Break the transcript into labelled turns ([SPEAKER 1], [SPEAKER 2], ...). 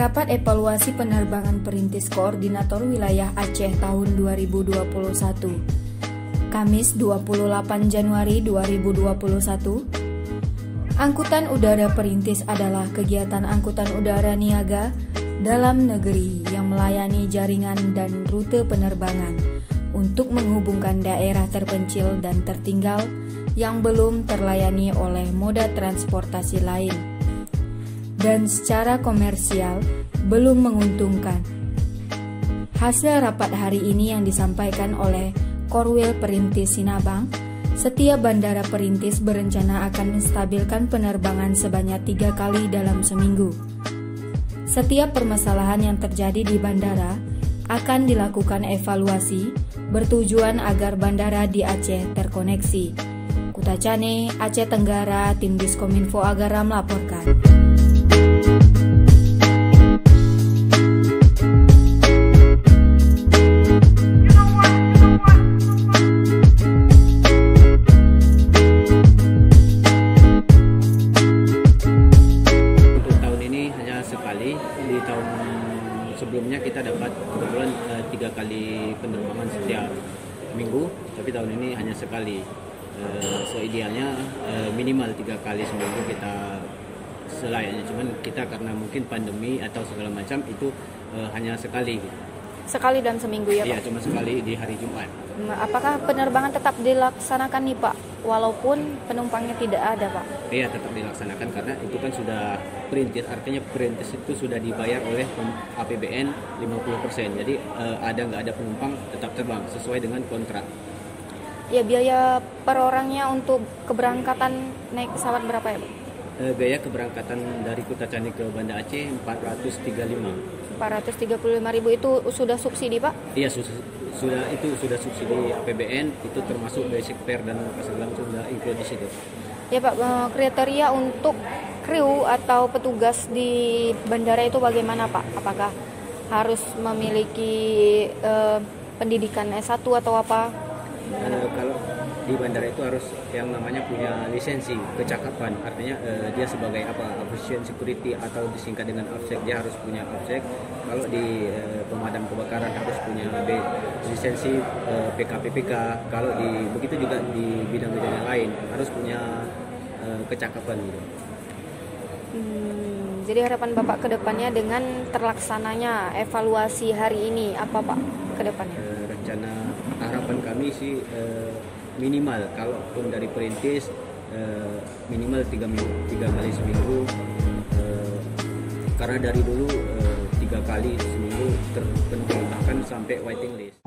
[SPEAKER 1] Rapat evaluasi penerbangan perintis Koordinator Wilayah Aceh tahun 2021. Kamis 28 Januari 2021. Angkutan udara perintis adalah kegiatan angkutan udara niaga dalam negeri yang melayani jaringan dan rute penerbangan untuk menghubungkan daerah terpencil dan tertinggal yang belum terlayani oleh moda transportasi lain dan secara komersial belum menguntungkan. Hasil rapat hari ini yang disampaikan oleh Korwil Perintis Sinabang, setiap bandara perintis berencana akan menstabilkan penerbangan sebanyak 3 kali dalam seminggu. Setiap permasalahan yang terjadi di bandara akan dilakukan evaluasi bertujuan agar bandara di Aceh terkoneksi. Kutacane, Aceh Tenggara, Tim Diskominfo Agara melaporkan.
[SPEAKER 2] Di tahun sebelumnya kita dapat kebetulan 3 kali penerbangan setiap minggu, tapi tahun ini hanya sekali. So idealnya minimal 3 kali seminggu kita selayaknya. Cuman kita karena mungkin pandemi atau segala macam itu hanya sekali.
[SPEAKER 1] Sekali dalam seminggu ya Pak?
[SPEAKER 2] Iya, cuma sekali di hari Jumat.
[SPEAKER 1] Apakah penerbangan tetap dilaksanakan nih Pak, walaupun penumpangnya tidak ada Pak?
[SPEAKER 2] Iya, tetap dilaksanakan karena itu kan sudah perintis, artinya perintis itu sudah dibayar oleh APBN 50%. Jadi ada nggak ada penumpang tetap terbang sesuai dengan kontrak.
[SPEAKER 1] Ya, biaya per orangnya untuk keberangkatan naik pesawat berapa ya Pak?
[SPEAKER 2] Biaya keberangkatan dari Kutacani ke Banda Aceh
[SPEAKER 1] 435.000 itu sudah subsidi Pak?
[SPEAKER 2] Iya, sudah subsidi APBN, itu termasuk basic fare dan segala macam sudah include di situ.
[SPEAKER 1] Ya Pak, kriteria untuk kru atau petugas di bandara itu bagaimana Pak? Apakah harus memiliki pendidikan S1 atau apa?
[SPEAKER 2] Kalau di bandara itu harus yang namanya punya lisensi kecakapan, artinya dia sebagai Aviation Security atau disingkat dengan AFSEC, dia harus punya AFSEC. Kalau di pemadam kebakaran harus punya lisensi PKPPK. Kalau begitu juga di bidang-bidang yang lain harus punya kecakapan gitu.
[SPEAKER 1] Jadi harapan Bapak ke depannya dengan terlaksananya evaluasi hari ini apa Pak ke depannya?
[SPEAKER 2] Rencana harapan kami sih minimal, kalaupun dari perintis minimal 3 kali seminggu, karena dari dulu 3 kali seminggu terpenuhi, bahkan sampai waiting list.